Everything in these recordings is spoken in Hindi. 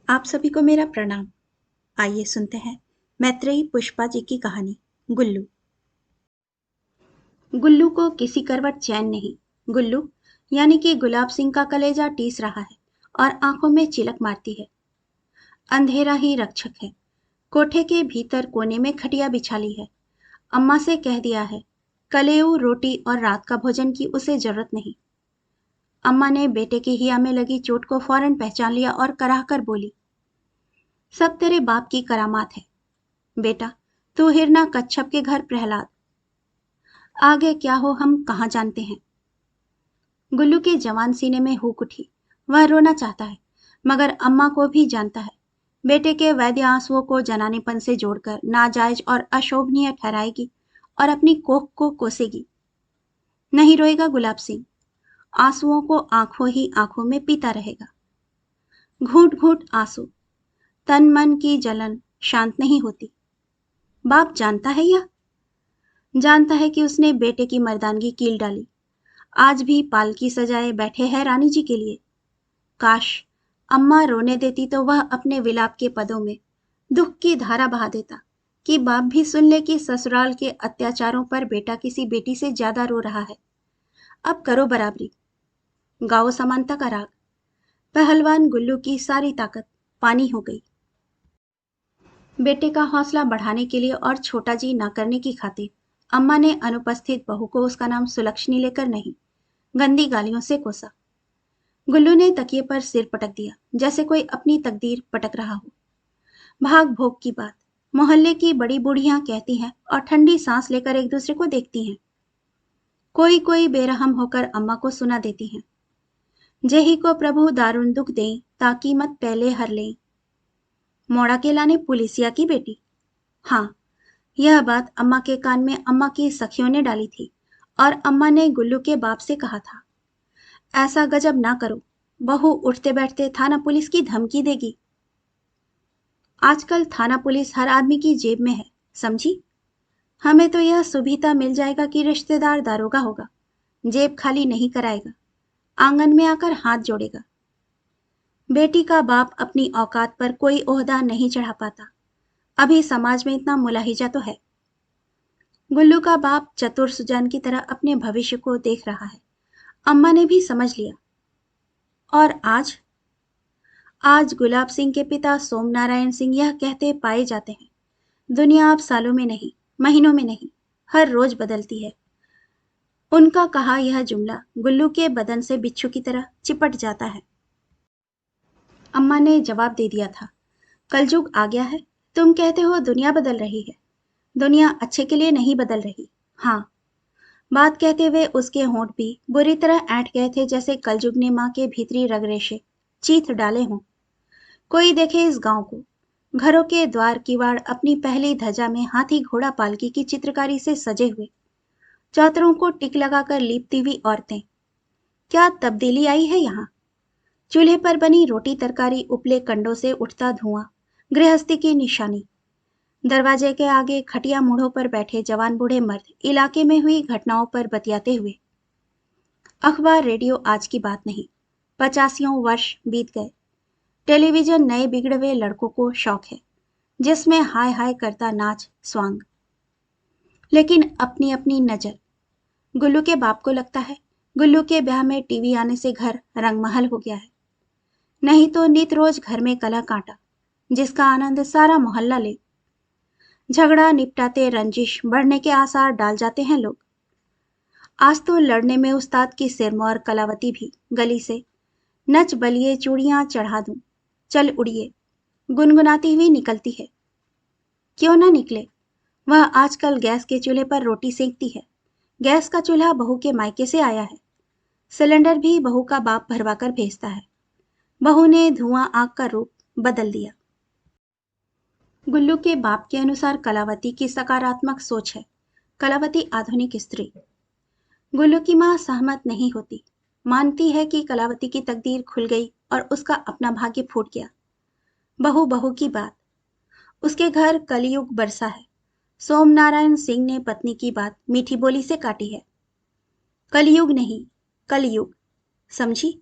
आप सभी को मेरा प्रणाम। आइए सुनते हैं मैत्रेयी पुष्पा जी की कहानी गुल्लू। गुल्लू को किसी करवट चैन नहीं। गुल्लू यानी कि गुलाब सिंह का कलेजा टीस रहा है और आंखों में चिलक मारती है। अंधेरा ही रक्षक है। कोठे के भीतर कोने में खटिया बिछा ली है। अम्मा से कह दिया है कलेऊ रोटी और रात का भोजन की उसे जरूरत नहीं। अम्मा ने बेटे की हिया में लगी चोट को फौरन पहचान लिया और कराह कर बोली, सब तेरे बाप की करामात है बेटा। तू हिरना कच्छप के घर प्रहलाद। आगे क्या हो हम कहाँ जानते हैं। गुल्लू के जवान सीने में हुक उठी। वह रोना चाहता है मगर अम्मा को भी जानता है बेटे के वैद्य आंसुओं को जनानेपन से जोड़कर नाजायज और अशोभनीय ठहराएगी और अपनी कोख को कोसेगी। नहीं रोएगा गुलाब सिंह। आंसुओं को आंखों ही आंखों में पीता रहेगा। घूंट घूंट आंसू। तन मन की जलन शांत नहीं होती। बाप जानता है यह। जानता है कि उसने बेटे की मर्दानगी कील डाली। आज भी पालकी सजाए बैठे हैं रानी जी के लिए। काश अम्मा रोने देती तो वह अपने विलाप के पदों में दुख की धारा बहा देता कि बाप भी सुन ले कि ससुराल के अत्याचारों पर बेटा किसी बेटी से ज्यादा रो रहा है। अब करो बराबरी। गाओ समानता का राग। पहलवान गुल्लू की सारी ताकत पानी हो गई। बेटे का हौसला बढ़ाने के लिए और छोटा जी न करने की खातिर अम्मा ने अनुपस्थित बहू को उसका नाम सुलक्षणी लेकर नहीं, गंदी गालियों से कोसा। गुल्लू ने तकिए पर सिर पटक दिया जैसे कोई अपनी तकदीर पटक रहा हो। भाग भोग की बात मोहल्ले की बड़ी बूढ़ियां कहती हैं और ठंडी सांस लेकर एक दूसरे को देखती हैं। कोई कोई बेरहम होकर अम्मा को सुना देती हैं, जेही को प्रभु दारुण दुख दें ताकि मत पहले हर लें। मोड़ा के लाने पुलिसिया की बेटी। हाँ, यह बात अम्मा के कान में अम्मा की सखियों ने डाली थी और अम्मा ने गुल्लू के बाप से कहा था, ऐसा गजब ना करो, बहू उठते बैठते थाना पुलिस की धमकी देगी। आजकल थाना पुलिस हर आदमी की जेब में है, समझी। हमें तो यह सुविधा मिल जाएगा कि रिश्तेदार दारोगा होगा, जेब खाली नहीं कराएगा, आंगन में आकर हाथ जोड़ेगा। बेटी का बाप अपनी औकात पर कोई ओहदा नहीं चढ़ा पाता। अभी समाज में इतना मुलाहिजा तो है। गुल्लू का बाप चतुर सुजान की तरह अपने भविष्य को देख रहा है। अम्मा ने भी समझ लिया। और आज गुलाब सिंह के पिता सोमनारायण सिंह यह कहते पाए जाते हैं, दुनिया अब सालों में नहीं, महीनों में नहीं, हर रोज बदलती है। उनका कहा यह जुमला गुल्लू के बदन से बिच्छू की तरह चिपट जाता है। अम्मा ने जवाब दे दिया था, कलयुग आ गया है। तुम कहते हो दुनिया बदल रही है। दुनिया अच्छे के लिए नहीं बदल रही। हाँ, बात कहते हुए उसके होंठ भी बुरी तरह ऐंठ गए थे जैसे कलयुग ने मां के भीतरी रग रेशे चीथ डाले हों। कोई देखे इस गांव को, घरों के द्वार किवाड़ अपनी पहली ध्वजा में हाथी घोड़ा पालकी की चित्रकारी से सजे हुए, चौतरों को टिक लगाकर लीपती हुई औरतें। क्या तब्दीली आई है यहाँ। चूल्हे पर बनी रोटी तरकारी, उपले कंडों से उठता धुआं, गृहस्थी की निशानी। दरवाजे के आगे खटिया मूढ़ों पर बैठे जवान बूढ़े मर्द इलाके में हुई घटनाओं पर बतियाते हुए। अखबार रेडियो आज की बात नहीं, 85 वर्ष बीत गए। टेलीविजन नए बिगड़े हुए लड़कों को शौक है, जिसमें हाय हाय करता नाच स्वांग। लेकिन अपनी अपनी नजर। गुल्लू के बाप को लगता है गुल्लू के ब्याह में टीवी आने से घर रंगमहल हो गया है। नहीं तो नित रोज घर में कलह कांटा, जिसका आनंद सारा मोहल्ला ले। झगड़ा निपटाते रंजिश बढ़ने के आसार डाल जाते हैं लोग। आज तो लड़ने में उस्ताद की सिरमौर कलावती भी गली से नच बलिए चूड़ियां चढ़ा दूं, चल उड़िए गुनगुनाती हुई निकलती है। क्यों ना निकले, वह आजकल गैस के चूल्हे पर रोटी सेकती है। गैस का चूल्हा बहू के मायके से आया है। सिलेंडर भी बहू का बाप भरवाकर भेजता है। बहू ने धुआं आग का रूप बदल दिया। गुल्लू के बाप के अनुसार कलावती की सकारात्मक सोच है। कलावती आधुनिक स्त्री। गुल्लू की मां सहमत नहीं होती, मानती है कि कलावती की तकदीर खुल गई और उसका अपना भाग्य फूट गया। बहू बहू की बात। उसके घर कलयुग बरसा है। सोमनारायण सिंह ने पत्नी की बात मीठी बोली से काटी है। कलयुग नहीं, कलयुग, समझी।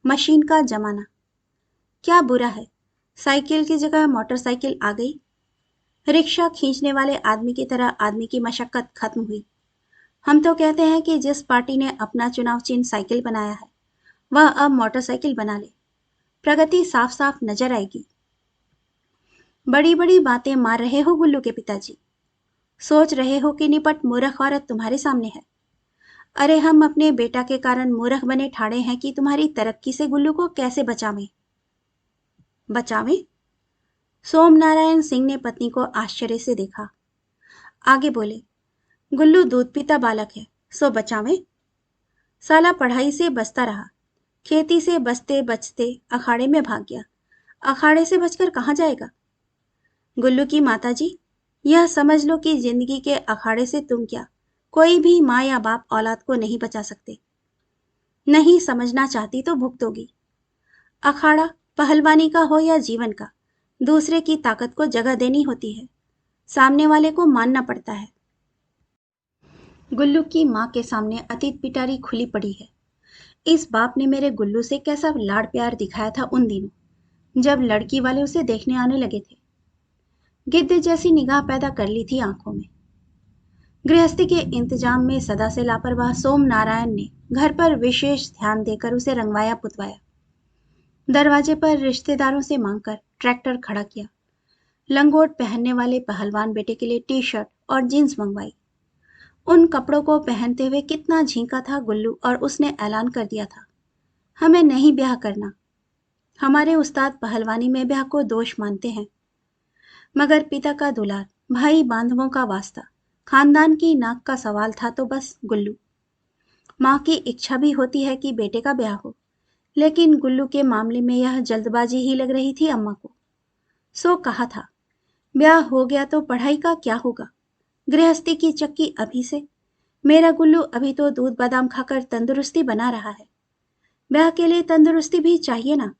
मशीन का जमाना। क्या बुरा है, साइकिल की जगह मोटरसाइकिल आ गई। रिक्शा खींचने वाले आदमी की तरह आदमी की मशक्कत खत्म हुई। हम तो कहते हैं कि जिस पार्टी ने अपना चुनाव चिन्ह साइकिल बनाया है वह अब मोटरसाइकिल बना ले। प्रगति साफ साफ नजर आएगी। बड़ी बड़ी बातें मार रहे हो गुल्लू के पिताजी। सोच रहे हो कि निपट मूर्ख औरत तुम्हारे सामने है। अरे हम अपने बेटा के कारण मूर्ख बने ठाड़े हैं कि तुम्हारी तरक्की से गुल्लू को कैसे बचावें। बचावें? सोमनारायण सिंह ने पत्नी को आश्चर्य से देखा। आगे बोले, गुल्लू दूध पीता बालक है, सो बचावें? साला पढ़ाई से बचता रहा, खेती से बचते बचते अखाड़े में भाग गया। अखाड़े से बचकर कहाँ जाएगा? गुल्लू की माताजी, यह समझ लो कि जिंदगी के अखाड़े से तुम क्या, कोई भी माँ या बाप औलाद को नहीं बचा सकते। नहीं समझना चाहती तो भुगतोगी। अखाड़ा पहलवानी का हो या जीवन का, दूसरे की ताकत को जगह देनी होती है, सामने वाले को मानना पड़ता है। गुल्लू की माँ के सामने अतीत पिटारी खुली पड़ी है। इस बाप ने मेरे गुल्लू से कैसा लाड़ प्यार दिखाया था उन दिनों जब लड़की वाले उसे देखने आने लगे थे। गिद्ध जैसी निगाह पैदा कर ली थी आंखों में। गृहस्थी के इंतजाम में सदा से लापरवाह सोम नारायण ने घर पर विशेष ध्यान देकर उसे रंगवाया पुतवाया। दरवाजे पर रिश्तेदारों से मांगकर ट्रैक्टर खड़ा किया। लंगोट पहनने वाले पहलवान बेटे के लिए टी शर्ट और जींस मंगवाई। उन कपड़ों को पहनते हुए कितना झींका था गुल्लू, और उसने ऐलान कर दिया था, हमें नहीं ब्याह करना। हमारे उस्ताद पहलवानी में ब्याह को दोष मानते हैं। मगर पिता का दुलार, भाई बांधवों का वास्ता, खानदान की नाक का सवाल था तो बस गुल्लू। माँ की इच्छा भी होती है कि बेटे का ब्याह हो, लेकिन गुल्लू के मामले में यह जल्दबाजी ही लग रही थी अम्मा को। सो कहा था, ब्याह हो गया तो पढ़ाई का क्या होगा? गृहस्थी की चक्की अभी से। मेरा गुल्लू अभी तो दूध बादाम खाकर तंदुरुस्ती बना रहा है, ब्याह के लिए तंदुरुस्ती भी चाहिए ना।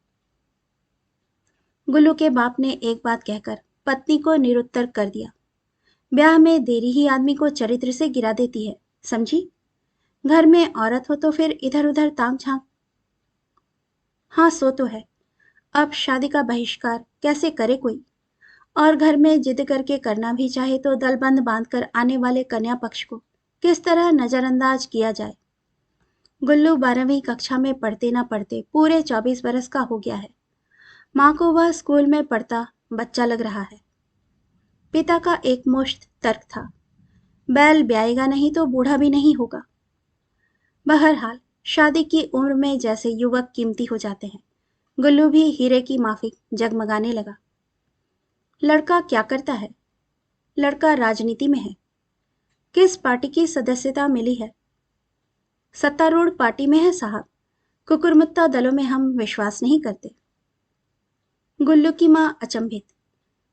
गुल्लू के बाप ने एक बात कहकर पत्नी को निरुत्तर कर दिया। ब्याह में देरी ही आदमी को चरित्र से गिरा देती है, समझी? घर में औरत हो तो फिर इधर उधर ताक झांक। हाँ सो तो है, अब शादी का बहिष्कार कैसे करे कोई? और घर में जिद करके करना भी चाहे तो दलबंद बांधकर आने वाले कन्या पक्ष को किस तरह नजरअंदाज किया जाए? गुल्लू 12वीं कक्षा में पढ़ते ना पढ़ते पूरे 24 बरस का हो गया है। माँ को वह स्कूल में पढ़ता बच्चा लग रहा है। पिता का एकमुश्त तर्क था, बैल ब्याएगा नहीं तो बूढ़ा भी नहीं होगा। बहरहाल शादी की उम्र में जैसे युवक कीमती हो जाते हैं, गुल्लू भी हीरे की माफिक जगमगाने लगा। लड़का क्या करता है? लड़का राजनीति में है। किस पार्टी की सदस्यता मिली है? सत्तारूढ़ पार्टी में है साहब। कुकुरमुत्ता दलों में हम विश्वास नहीं करते। गुल्लू की माँ अचंभित।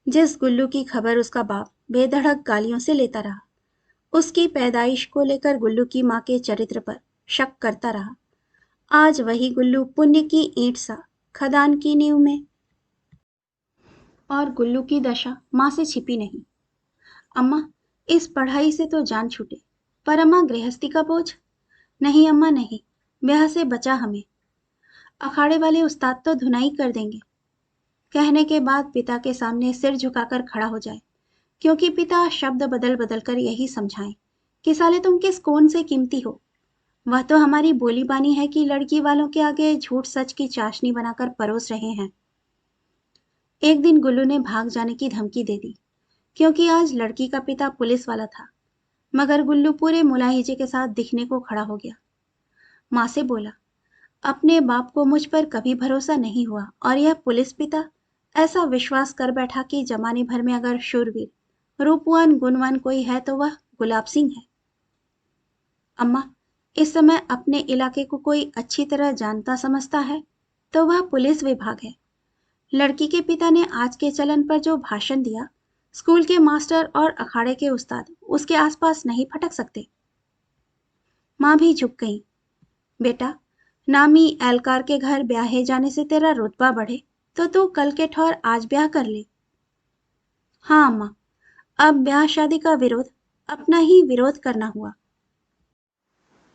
जिस गुल्लू की खबर उसका बाप बेधड़क गालियों से लेता रहा, उसकी पैदाइश को लेकर गुल्लू की माँ के चरित्र पर शक करता रहा, आज वही गुल्लू पुण्य की ईंट सा खदान की नींव में। और गुल्लू की दशा माँ से छिपी नहीं। अम्मा, इस पढ़ाई से तो जान छूटे, पर अम्मा गृहस्थी का बोझ। नहीं अम्मा नहीं, ब्याह से बचा हमें। अखाड़े वाले उस्ताद तो धुनाई कर देंगे। कहने के बाद पिता के सामने सिर झुकाकर खड़ा हो जाए, क्योंकि पिता शब्द बदल बदल कर यही समझाएं कि साले तुम किस कौन से कीमती हो। वह तो हमारी बोली बानी है कि लड़की वालों के आगे झूठ सच की चाशनी बनाकर परोस रहे हैं। एक दिन गुल्लू ने भाग जाने की धमकी दे दी, क्योंकि आज लड़की का पिता पुलिस वाला था। मगर गुल्लू पूरे मुलाहिजे के साथ दिखने को खड़ा हो गया। माँ से बोला, अपने बाप को मुझ पर कभी भरोसा नहीं हुआ, और यह पुलिस पिता ऐसा विश्वास कर बैठा कि जमाने भर में अगर शूरवीर रूपवान गुणवान कोई है तो वह गुलाब सिंह है। अम्मा, इस समय अपने इलाके को कोई अच्छी तरह जानता समझता है तो वह पुलिस विभाग है। लड़की के पिता ने आज के चलन पर जो भाषण दिया, स्कूल के मास्टर और अखाड़े के उस्ताद उसके आसपास नहीं फटक सकते। माँ भी झुक गई। बेटा, नामी एहलकार के घर ब्याहे जाने से तेरा रुतबा बढ़े तो तू कल के ठौर आज ब्याह कर ले। हाँ अम्मा, अब ब्याह शादी का विरोध अपना ही विरोध करना हुआ।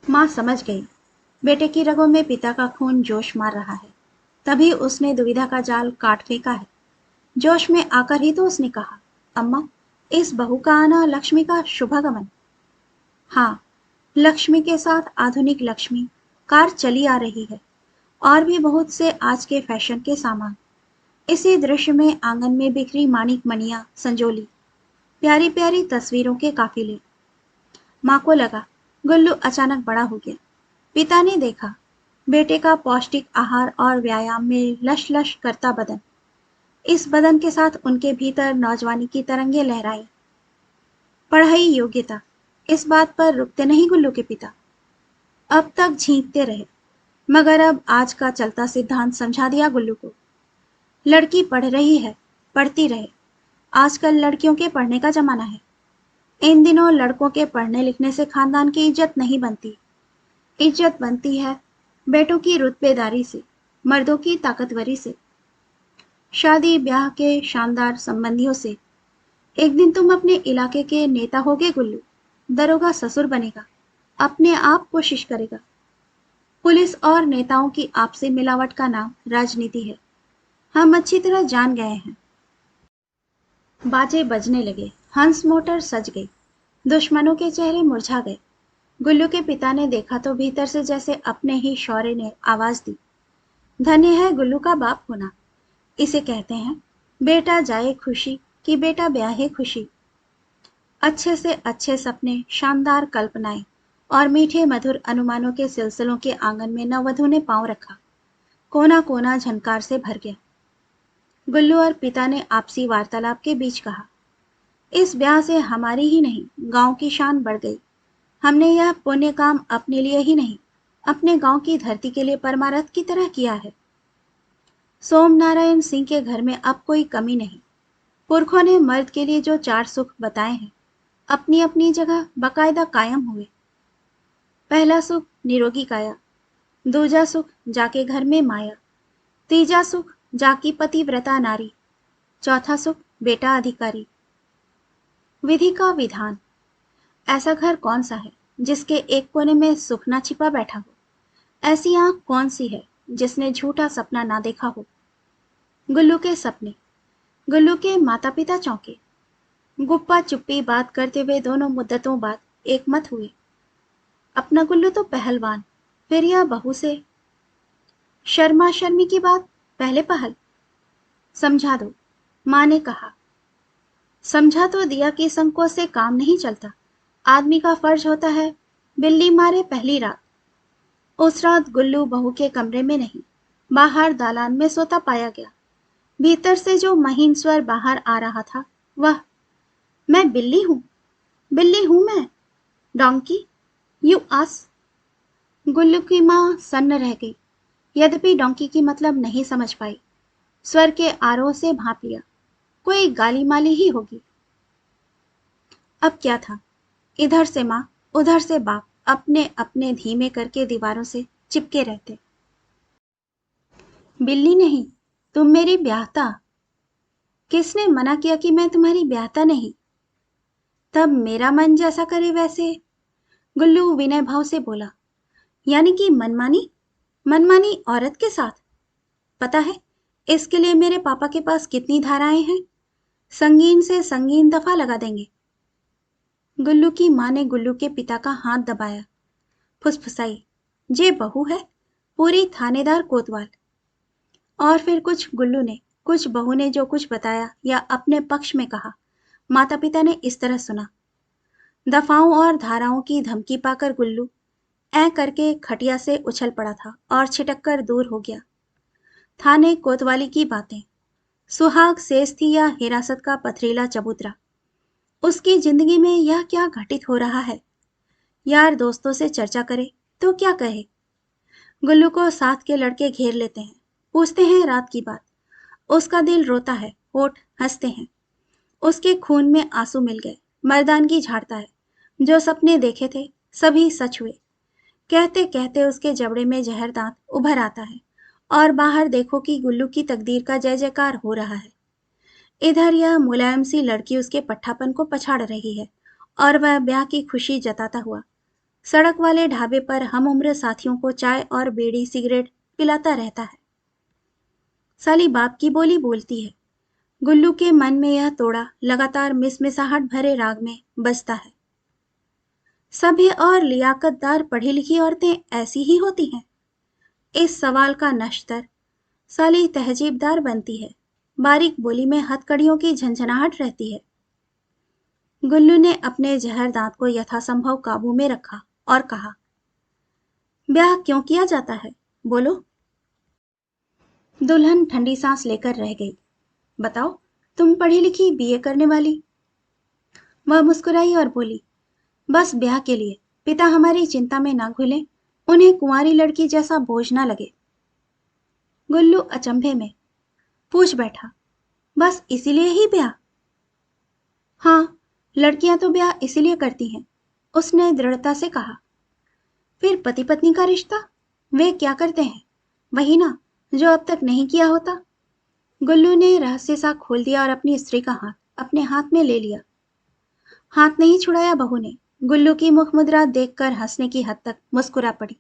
माँ समझ गई, बेटे की रगों में पिता का खून जोश मार रहा है, तभी उसने दुविधा का जाल काट फेंका है। जोश में आकर ही तो उसने कहा, अम्मा, इस बहू का आना लक्ष्मी का शुभागमन। हाँ, लक्ष्मी के साथ आधुनिक लक्ष्मी, कार चली आ रही है, और भी बहुत से आज के फैशन के सामान। इसी दृश्य में आंगन में बिखरी माणिक मणियां संजोली, प्यारी प्यारी तस्वीरों के काफिले। माँ को लगा गुल्लू अचानक बड़ा हो गया। पिता ने देखा बेटे का पौष्टिक आहार और व्यायाम में लश लश करता बदन। इस बदन के साथ उनके भीतर नौजवानी की तरंगे लहराई। पढ़ाई योग्यता, इस बात पर रुकते नहीं गुल्लू के पिता। अब तक झींकते रहे, मगर अब आज का चलता सिद्धांत समझा दिया गुल्लू को। लड़की पढ़ रही है, पढ़ती रहे। आजकल लड़कियों के पढ़ने का जमाना है। इन दिनों लड़कों के पढ़ने लिखने से खानदान की इज्जत नहीं बनती। इज्जत बनती है बेटों की रुतबेदारी से, मर्दों की ताकतवरी से, शादी ब्याह के शानदार संबंधियों से। एक दिन तुम अपने इलाके के नेता होगे गुल्लू। दरोगा ससुर बनेगा, अपने आप कोशिश करेगा। पुलिस और नेताओं की आपसी मिलावट का नाम राजनीति है, हम अच्छी तरह जान गए हैं। बाजे बजने लगे, हंस मोटर सज गई, दुश्मनों के चेहरे मुरझा गए। गुल्लू के पिता ने देखा तो भीतर से जैसे अपने ही शौर्य ने आवाज दी, धन्य है गुल्लू का बाप होना। इसे कहते हैं बेटा जाए खुशी कि बेटा ब्याहे खुशी। अच्छे से अच्छे सपने, शानदार कल्पनाएं और मीठे मधुर अनुमानों के सिलसिलों के आंगन में नववधु ने पांव रखा। कोना कोना झनकार से भर गया। गुल्लू और पिता ने आपसी वार्तालाप के बीच कहा, इस ब्याह से हमारी ही नहीं गांव की शान बढ़ गई। हमने यह पुण्य काम अपने लिए ही नहीं, अपने गांव की धरती के लिए परमारथ की तरह किया है। सोमनारायण सिंह के घर में अब कोई कमी नहीं। पुरखों ने मर्द के लिए जो 4 सुख बताए हैं, अपनी अपनी जगह बकायदा कायम हुए। पहला सुख निरोगी काया, दूजा सुख जाके घर में माया, तीजा सुख जाकी पतिव्रता नारी, चौथा सुख बेटा अधिकारी। विधि का विधान, ऐसा घर कौन सा है जिसके एक कोने में सुख ना छिपा बैठा हो? ऐसी आंख कौन सी है जिसने झूठा सपना ना देखा हो? गुल्लू के सपने, गुल्लू के माता पिता चौंके। गुप्पा चुप्पी बात करते हुए दोनों मुद्दतों बाद एक मत हुए। अपना गुल्लू तो पहलवान, फिर यह बहू से शर्मा शर्मी की बात पहले पहल। समझा दो, माँ ने कहा। समझा तो दिया कि संकोच से काम नहीं चलता। आदमी का फर्ज होता है बिल्ली मारे पहली रात। उस रात गुल्लू बहू के कमरे में नहीं, बाहर दालान में सोता पाया गया। भीतर से जो महीन स्वर बाहर आ रहा था वह, मैं बिल्ली हूं, बिल्ली हूं मैं, डोंकी, यू आस। गुल्लू की माँ सन्न रह गई, यद्यपि डोंकी की मतलब नहीं समझ पाई। स्वर के आरोह से भांप लिया, कोई गाली माली ही होगी। अब क्या था, इधर से माँ उधर से बाप अपने अपने धीमे करके दीवारों से चिपके रहते। बिल्ली नहीं, तुम मेरी ब्याहता। किसने मना किया कि मैं तुम्हारी ब्याहता नहीं? तब मेरा मन जैसा करे वैसे। गुल्लू विनय भाव से बोला, यानी कि मनमानी? मनमानी औरत के साथ? पता है इसके लिए मेरे पापा के पास कितनी धाराएं हैं? संगीन से संगीन दफा लगा देंगे। गुल्लू की माँ ने गुल्लू के पिता का हाथ दबाया, फुसफुसाई, जे बहू है, पूरी थानेदार कोतवाल। और फिर कुछ गुल्लू ने, कुछ बहू ने जो कुछ बताया या अपने पक्ष में कहा, माता पिता ने इस तरह सुना। दफाओं और धाराओं की धमकी पाकर गुल्लू ऐ करके खटिया से उछल पड़ा था और छिटक कर दूर हो गया। थाने कोतवाली की बातें, सुहाग सेज थी या हिरासत का पथरीला चबूतरा, उसकी जिंदगी में यह क्या घटित हो रहा है? यार दोस्तों से चर्चा करे तो क्या कहे? गुल्लू को साथ के लड़के घेर लेते हैं, पूछते हैं रात की बात। उसका दिल रोता है, होठ हंसते हैं। उसके खून में आंसू मिल गए, मर्दानगी झाड़ता है। जो सपने देखे थे सभी सच हुए। कहते कहते उसके जबड़े में जहर दांत उभर आता है और बाहर देखो कि गुल्लू की तकदीर का जय जयकार हो रहा है। इधर यह मुलायम सी लड़की उसके पट्ठापन को पछाड़ रही है और वह ब्याह की खुशी जताता हुआ सड़क वाले ढाबे पर हम उम्र साथियों को चाय और बीड़ी सिगरेट पिलाता रहता है। साली बाप की बोली बोलती है, गुल्लू के मन में यह तोड़ा लगातार मिसमिसाहट भरे राग में बजता है। सभ्य और लियाकतदार पढ़ी लिखी औरतें ऐसी ही होती हैं? इस सवाल का नश्तर साली तहजीबदार बनती है। बारीक बोली में हथकड़ियों की झंझनाहट रहती है। गुल्लू ने अपने जहर दांत को यथासंभव काबू में रखा और कहा, ब्याह क्यों किया जाता है, बोलो। दुल्हन ठंडी सांस लेकर रह गई। बताओ, तुम पढ़ी लिखी बीए करने वाली। वह मुस्कुराई और बोली, बस ब्याह के लिए। पिता हमारी चिंता में ना घुले, उन्हें कुंवारी लड़की जैसा बोझ ना लगे। गुल्लू अचंभे में पूछ बैठा, बस इसीलिए ही ब्याह? हाँ, लड़कियां तो ब्याह इसीलिए करती हैं, उसने दृढ़ता से कहा। फिर पति पत्नी का रिश्ता, वे क्या करते हैं? वही ना जो अब तक नहीं किया होता। गुल्लू ने रहस्य सा खोल दिया और अपनी स्त्री का हाथ अपने हाथ में ले लिया। हाथ नहीं छुड़ाया बहू ने। गुल्लू की मुख मुद्रा देखकर हंसने की हद तक मुस्कुरा पड़ी।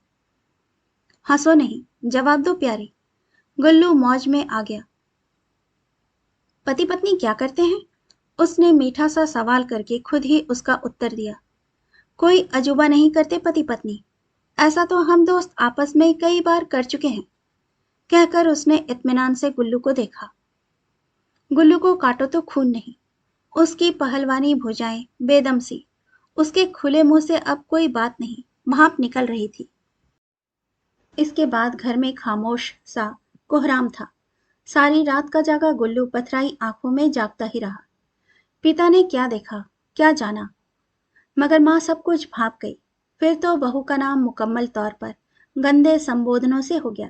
हंसो नहीं, जवाब दो प्यारी। गुल्लू मौज में आ गया। पति पत्नी क्या करते हैं? उसने मीठा सा सवाल करके खुद ही उसका उत्तर दिया। कोई अजूबा नहीं करते पति पत्नी, ऐसा तो हम दोस्त आपस में कई बार कर चुके हैं, कहकर उसने इत्मीनान से गुल्लू को देखा। गुल्लू को काटो तो खून नहीं। उसकी पहलवानी भुजाएं बेदम सी, उसके खुले मुंह से अब कोई बात नहीं, भाप निकल रही थी। इसके बाद घर में खामोश सा कोहराम था। सारी रात का जागा गुल्लू पथराई आंखों में जागता ही रहा। पिता ने क्या देखा, क्या जाना, मगर माँ सब कुछ भाप गई। फिर तो बहू का नाम मुकम्मल तौर पर गंदे संबोधनों से हो गया।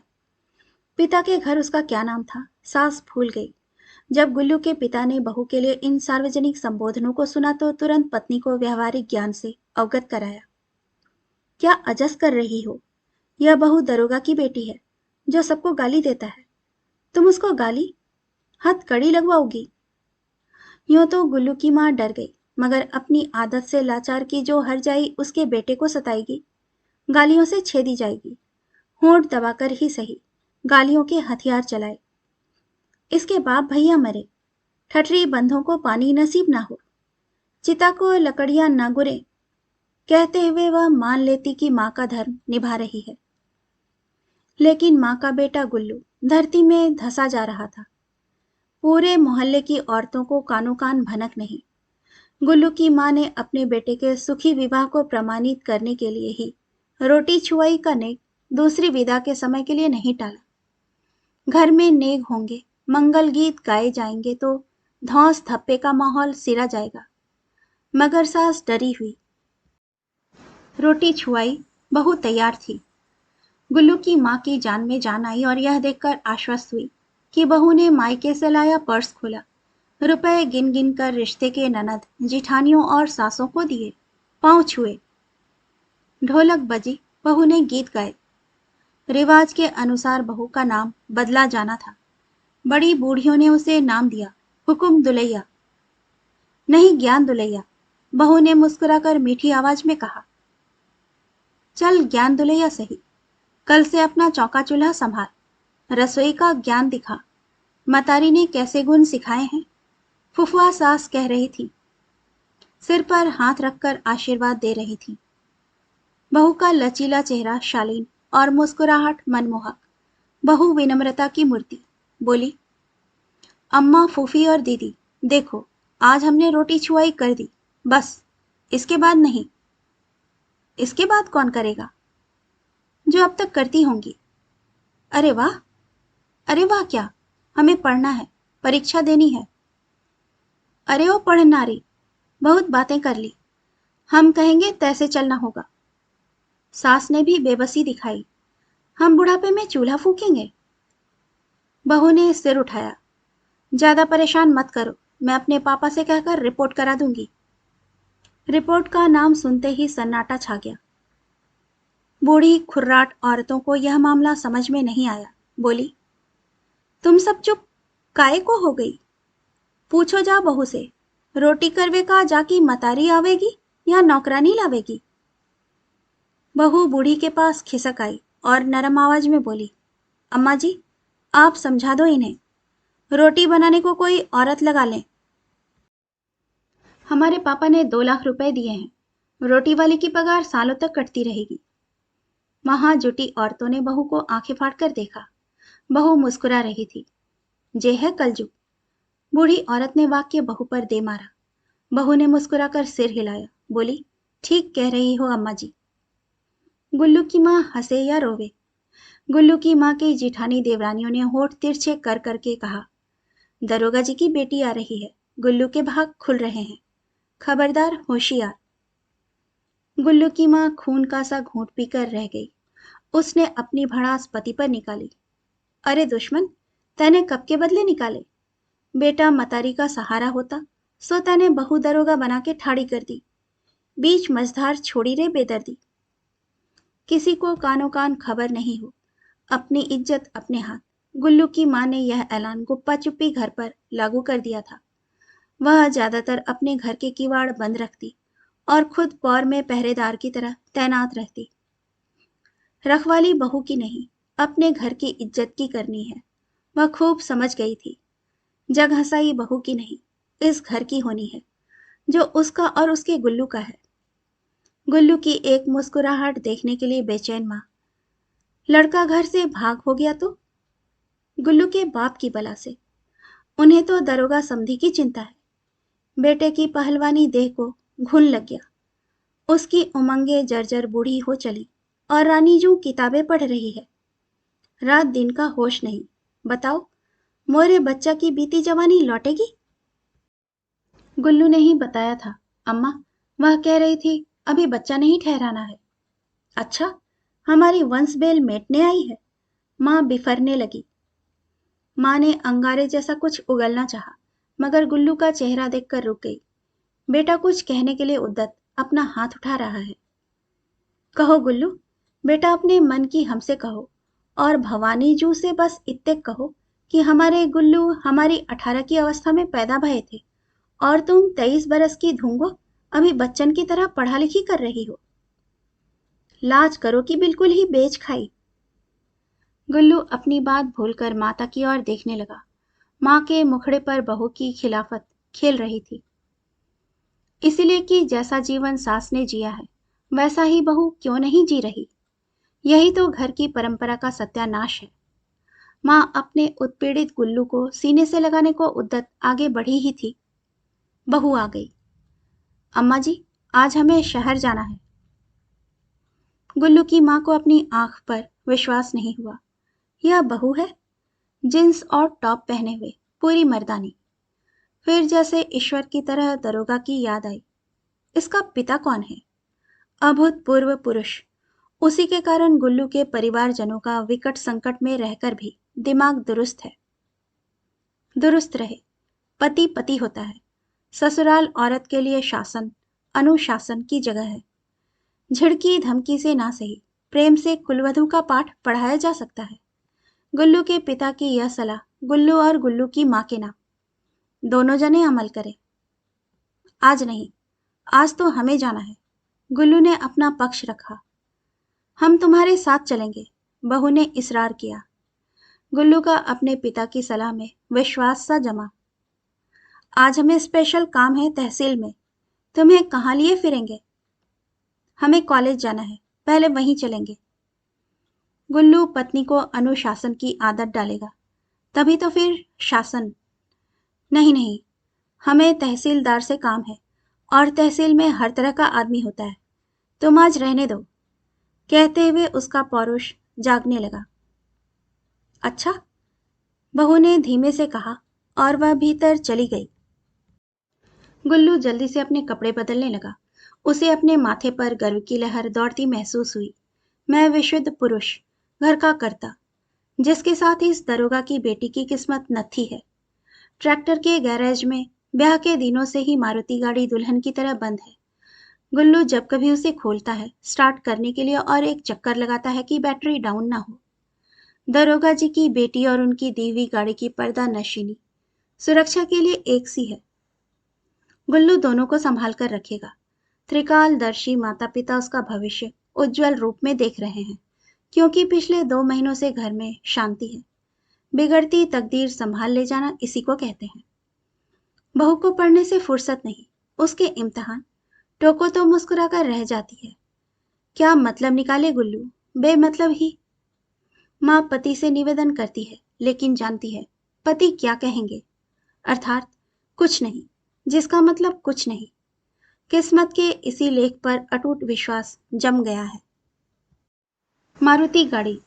पिता के घर उसका क्या नाम था, सास भूल गई। जब गुल्लू के पिता ने बहू के लिए इन सार्वजनिक संबोधनों को सुना तो तुरंत पत्नी को व्यावहारिक ज्ञान से अवगत कराया। क्या अजस कर रही हो? यह बहू दरोगा की बेटी है जो सबको गाली देता है। तुम उसको गाली, हथकड़ी लगवाओगी? यूं तो गुल्लू की मां डर गई, मगर अपनी आदत से लाचार की जो हर जाई उसके बेटे को सताएगी, गालियों से छेदी जाएगी। होंठ दबाकर ही सही, गालियों के हथियार चलाए। इसके बाप भैया मरे, ठठरी बंधों को पानी नसीब ना हो, चिता को लकड़ियां न गुरे, कहते हुए वह मान लेती कि मां का धर्म निभा रही है। लेकिन मां का बेटा गुल्लू धरती में धंसा जा रहा था। पूरे मोहल्ले की औरतों को कानो कान भनक नहीं। गुल्लू की मां ने अपने बेटे के सुखी विवाह को प्रमाणित करने के लिए ही रोटी छुआई का नेक दूसरी विदा के समय के लिए नहीं टाला। घर में नेग होंगे, मंगल गीत गाए जाएंगे तो धौंस धप्पे का माहौल सिरा जाएगा। मगर सास डरी हुई। रोटी छुआई, बहू तैयार थी। गुल्लू की मां की जान में जान आई और यह देखकर आश्वस्त हुई कि बहू ने मायके से लाया पर्स खोला, रुपए गिन गिन कर रिश्ते के ननद जिठानियों और सासों को दिए, पांव छुए। ढोलक बजी, बहू ने गीत गाए। रिवाज के अनुसार बहू का नाम बदला जाना था। बड़ी बूढ़ियों ने उसे नाम दिया, हुकुम दुलैया। नहीं, ज्ञान दुलैया, बहू ने मुस्कुराकर मीठी आवाज में कहा। चल ज्ञान दुलैया सही, कल से अपना चौका चूल्हा संभाल, रसोई का ज्ञान दिखा। मतारी ने कैसे गुण सिखाए हैं, फुफुआ सास कह रही थी, सिर पर हाथ रखकर आशीर्वाद दे रही थी। बहू का लचीला चेहरा शालीन और मुस्कुराहट मनमोहक। बहू विनम्रता की मूर्ति। बोली, अम्मा, फूफी और दीदी, देखो आज हमने रोटी छुआई कर दी, बस इसके बाद नहीं। इसके बाद कौन करेगा? जो अब तक करती होंगी। अरे वाह, अरे वाह, क्या? हमें पढ़ना है, परीक्षा देनी है। अरे ओ पढ़नारी, बहुत बातें कर ली, हम कहेंगे तैसे चलना होगा। सास ने भी बेबसी दिखाई। हम बुढ़ापे में चूल्हा फूकेंगे? बहू ने सिर उठाया। ज्यादा परेशान मत करो, मैं अपने पापा से कहकर रिपोर्ट करा दूंगी। रिपोर्ट का नाम सुनते ही सन्नाटा छा गया। बूढ़ी खुर्राट औरतों को यह मामला समझ में नहीं आया। बोली, तुम सब चुप काहे को हो गई? पूछो जा बहू से, रोटी करवे का जाकी मतारी आवेगी या नौकरानी लावेगी? बहू बूढ़ी के पास खिसक आई और नरम आवाज में बोली, अम्मा जी, आप समझा दो इन्हें। रोटी बनाने को कोई औरत लगा लें। हमारे पापा ने 2 लाख रुपए दिए हैं, रोटी वाली की पगार सालों तक कटती रहेगी। वहां जुटी औरतों ने बहू को आंखें फाड़कर देखा। बहू मुस्कुरा रही थी। जे है कलजुग। बूढ़ी औरत ने वाक्य बहू पर दे मारा। बहू ने मुस्कुराकर सिर हिलाया, बोली, ठीक कह रही हो अम्मा जी। गुल्लू की माँ हंसे या रोवे। गुल्लू की माँ की जिठानी देवरानियों ने होठ तिरछे कर करके कहा, दरोगा जी की बेटी आ रही है, गुल्लू के भाग खुल रहे हैं, खबरदार होशियार। गुल्लू की माँ खून का सा घूंट पीकर रह गई। उसने अपनी भड़ास पति पर निकाली। अरे दुश्मन, तैने कब के बदले निकाले? बेटा मतारी का सहारा होता सो तैने बहू दरोगा बना के ठाड़ी कर दी। बीच मझधार छोड़ी रे बेदर्दी। किसी को कानो कान खबर नहीं हो, अपनी इज्जत अपने हाथ। गुल्लू की माँ ने यह ऐलान गुप्पा चुप्पी घर पर लागू कर दिया था। वह ज्यादातर अपने घर के किवाड़ बंद रखती और खुद पौर में पहरेदार की तरह तैनात रहती। रखवाली बहू की नहीं, अपने घर की इज्जत की करनी है। वह खूब समझ गई थी। जग हंसाई बहू की नहीं, इस घर की होनी है, जो उसका और उसके गुल्लू का है। गुल्लू की एक मुस्कुराहट देखने के लिए बेचैन माँ। लड़का घर से भाग हो गया तो? गुल्लू के बाप की बला से। उन्हें तो दरोगा समधी की चिंता है। बेटे की पहलवानी देह को घुन लग गया। उसकी उमंगे जर्जर बूढ़ी हो चली और रानी जू किताबें पढ़ रही है। रात दिन का होश नहीं। बताओ, मोरे बच्चा की बीती जवानी लौटेगी? गुल्लू ने ही बताया था अम्मा। वह कह रही थी अभी बच्चा नहीं ठहराना है। अच्छा, हमारी वंश बेल मेटने आई है। माँ बिफरने लगी। माँ ने अंगारे जैसा कुछ उगलना चाहा, मगर गुल्लू का चेहरा देखकर रुक गई। बेटा कुछ कहने के लिए उद्यत अपना हाथ उठा रहा है। कहो गुल्लू, बेटा अपने मन की हमसे कहो, और भवानी जू से बस इत्ते कहो कि हमारे गुल्लू हमारी 18 की अवस्था में पैदा भये थे और तुम 23 बरस की धूंगो अभी बच्चन की तरह पढ़ा लिखी कर रही हो। लाज करो कि बिल्कुल ही बेच खाई। गुल्लू अपनी बात भूलकर माता की ओर देखने लगा। माँ के मुखड़े पर बहू की खिलाफत खेल रही थी। इसलिए कि जैसा जीवन सास ने जिया है, वैसा ही बहू क्यों नहीं जी रही। यही तो घर की परंपरा का सत्यानाश है। माँ अपने उत्पीड़ित गुल्लू को सीने से लगाने को उद्यत आगे बढ़ी ही थी। बहू आ गई। अम्मा जी, आज हमें शहर जाना है। गुल्लू की माँ को अपनी आंख पर विश्वास नहीं हुआ। यह बहू है, जींस और टॉप पहने हुए, पूरी मर्दानी। फिर जैसे ईश्वर की तरह दरोगा की याद आई। इसका पिता कौन है? अभूतपूर्व पुरुष। उसी के कारण गुल्लू के परिवारजनों का विकट संकट में रहकर भी दिमाग दुरुस्त है। दुरुस्त रहे। पति पति होता है। ससुराल औरत के लिए शासन, अनुशासन की जगह है। झिड़की धमकी से ना सही, प्रेम से कुलवधू का पाठ पढ़ाया जा सकता है। गुल्लू के पिता की यह सलाह गुल्लू और गुल्लू की माँ के नाम। दोनों जने अमल करें। आज नहीं, आज तो हमें जाना है। गुल्लू ने अपना पक्ष रखा। हम तुम्हारे साथ चलेंगे, बहू ने इसरार किया। गुल्लू का अपने पिता की सलाह में विश्वास सा जमा। आज हमें स्पेशल काम है तहसील में। तुम्हें कहाँ लिए फिरेंगे? हमें कॉलेज जाना है, पहले वहीं चलेंगे। गुल्लू पत्नी को अनुशासन की आदत डालेगा, तभी तो फिर शासन। नहीं नहीं, हमें तहसीलदार से काम है और तहसील में हर तरह का आदमी होता है। तुम आज रहने दो। कहते हुए उसका पौरुष जागने लगा। अच्छा, बहू ने धीमे से कहा और वह भीतर चली गई। गुल्लू जल्दी से अपने कपड़े बदलने लगा। उसे अपने माथे पर गर्व की लहर दौड़ती महसूस हुई। मैं विशुद्ध पुरुष, घर का कर्ता, जिसके साथ इस दरोगा की बेटी की किस्मत नत्थी है। ट्रैक्टर के गैरेज में ब्याह के दिनों से ही मारुति गाड़ी दुल्हन की तरह बंद है। गुल्लू जब कभी उसे खोलता है स्टार्ट करने के लिए और एक चक्कर लगाता है कि बैटरी डाउन ना हो। दरोगा जी की बेटी और उनकी दी हुई गाड़ी की पर्दा नशीनी सुरक्षा के लिए एक सी है। गुल्लू दोनों को संभाल कर रखेगा। त्रिकालदर्शी माता पिता उसका भविष्य उज्जवल रूप में देख रहे हैं, क्योंकि पिछले 2 महीनों से घर में शांति है। बिगड़ती तकदीर संभाल ले जाना इसी को कहते हैं। बहू को पढ़ने से फुर्सत नहीं, उसके इम्तिहान। टोको तो मुस्कुराकर रह जाती है। क्या मतलब निकाले गुल्लू, बेमतलब ही। माँ पति से निवेदन करती है, लेकिन जानती है पति क्या कहेंगे, अर्थात कुछ नहीं, जिसका मतलब कुछ नहीं। किस्मत के इसी लेख पर अटूट विश्वास जम गया है। मारुति गाड़ी,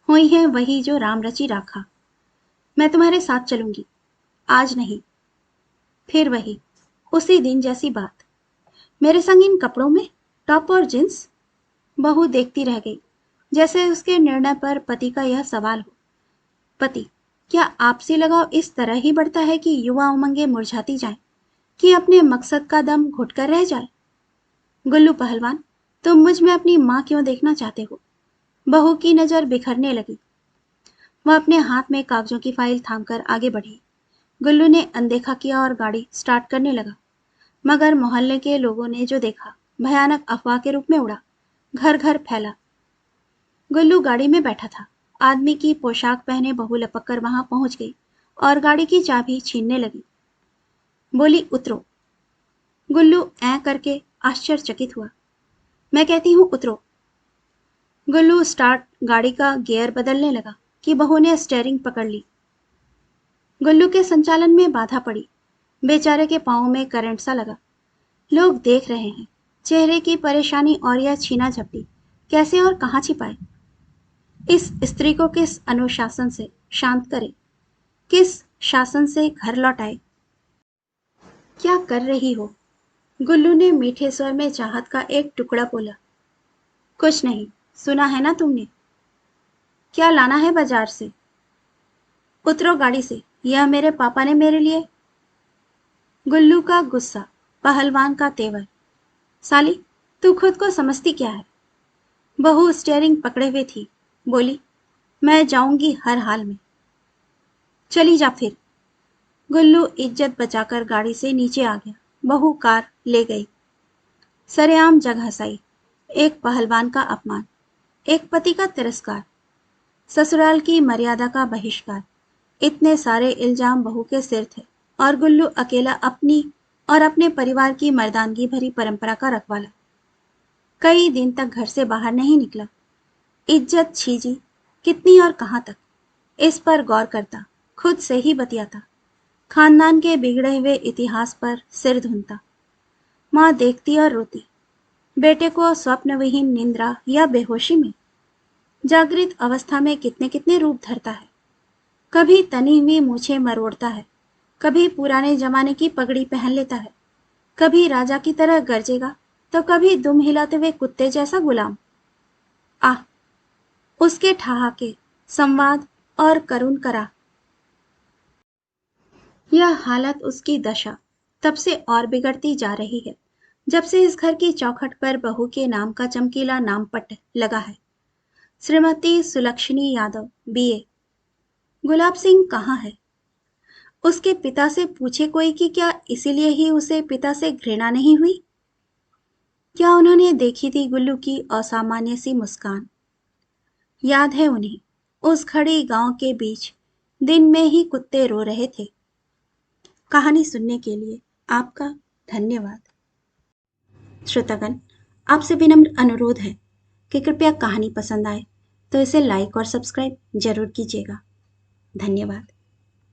हुई है वही जो राम रची राखा। मैं तुम्हारे साथ चलूंगी, आज नहीं। फिर वही, उसी दिन जैसी बात। मेरे संग इन कपड़ों में, टॉप और जींस। बहू देखती रह गई, जैसे उसके निर्णय पर पति का यह सवाल हो। पति, क्या आपसी लगाव इस तरह ही बढ़ता है कि युवा उमंगें मुरझाती जाएं, कि अपने मकसद का दम घुटकर रह जाए? गुल्लू पहलवान, तुम मुझ में अपनी माँ क्यों देखना चाहते हो? बहू की नजर बिखरने लगी। वह अपने हाथ में कागजों की फाइल थामकर आगे बढ़ी। गुल्लू ने अनदेखा किया और गाड़ी स्टार्ट करने लगा। मगर मोहल्ले के लोगों ने जो देखा, भयानक अफवाह के रूप में उड़ा, घर घर फैला। गुल्लू गाड़ी में बैठा था। आदमी की पोशाक पहने बहू लपक कर वहां पहुंच गई और गाड़ी की चाबी छीनने लगी। बोली, उतरो। गुल्लू ऐ करके आश्चर्यचकित हुआ। मैं कहती हूँ उतरो। गुल्लू स्टार्ट गाड़ी का गियर बदलने लगा कि बहू ने स्टीयरिंग पकड़ ली। गुल्लू के संचालन में बाधा पड़ी। बेचारे के पांव में करंट सा लगा। लोग देख रहे हैं। चेहरे की परेशानी और यह छीना झपटी कैसे और कहाँ छिपाए? इस स्त्री को किस अनुशासन से शांत करे, किस शासन से घर लौटाए? क्या कर रही हो? गुल्लू ने मीठे स्वर में चाहत का एक टुकड़ा बोला। कुछ नहीं, सुना है ना तुमने। क्या लाना है बाजार से? उतरो गाड़ी से, यह मेरे पापा ने मेरे लिए। गुल्लू का गुस्सा, पहलवान का तेवर। साली, तू खुद को समझती क्या है? बहू स्टीयरिंग पकड़े हुए थी। बोली, मैं जाऊंगी हर हाल में। चली जा फिर। गुल्लू इज्जत बचाकर गाड़ी से नीचे आ गया। बहू कार ले गई। सरेआम जग हंसाई। एक पहलवान का अपमान, एक पति का तिरस्कार, ससुराल की मर्यादा का बहिष्कार। इतने सारे इल्जाम बहू के सिर थे और गुल्लू अकेला अपनी और अपने परिवार की मर्दानगी भरी परंपरा का रखवाला। कई दिन तक घर से बाहर नहीं निकला। इज्जत छीजी, कितनी और कहां तक, इस पर गौर करता, खुद से ही बतियाता, खानदान के बिगड़े हुए इतिहास पर सिर धुनता। माँ देखती और रोती। बेटे को स्वप्न विहीन निंद्रा या बेहोशी में, जागृत अवस्था में कितने कितने रूप धरता है। कभी तनी हुई मूछें मरोड़ता है, कभी पुराने जमाने की पगड़ी पहन लेता है, कभी राजा की तरह गरजेगा तो कभी दुम हिलाते हुए कुत्ते जैसा गुलाम। आह, उसके ठहाके, संवाद और करुण करा। यह हालत, उसकी दशा तब से और बिगड़ती जा रही है जब से इस घर की चौखट पर बहू के नाम का चमकीला नामपट लगा है। श्रीमती सुलक्षणी यादव, बीए। गुलाब सिंह कहाँ है? उसके पिता से पूछे कोई कि क्या इसीलिए ही उसे पिता से घृणा नहीं हुई? क्या उन्होंने देखी थी गुल्लू की असामान्य सी मुस्कान? याद है उन्हें, उस खड़ी गांव के बीच दिन में ही कुत्ते रो रहे थे। कहानी सुनने के लिए आपका धन्यवाद। श्रोतागण, आपसे विनम्र अनुरोध है कि कृपया कहानी पसंद आए तो इसे लाइक और सब्सक्राइब जरूर कीजिएगा। धन्यवाद।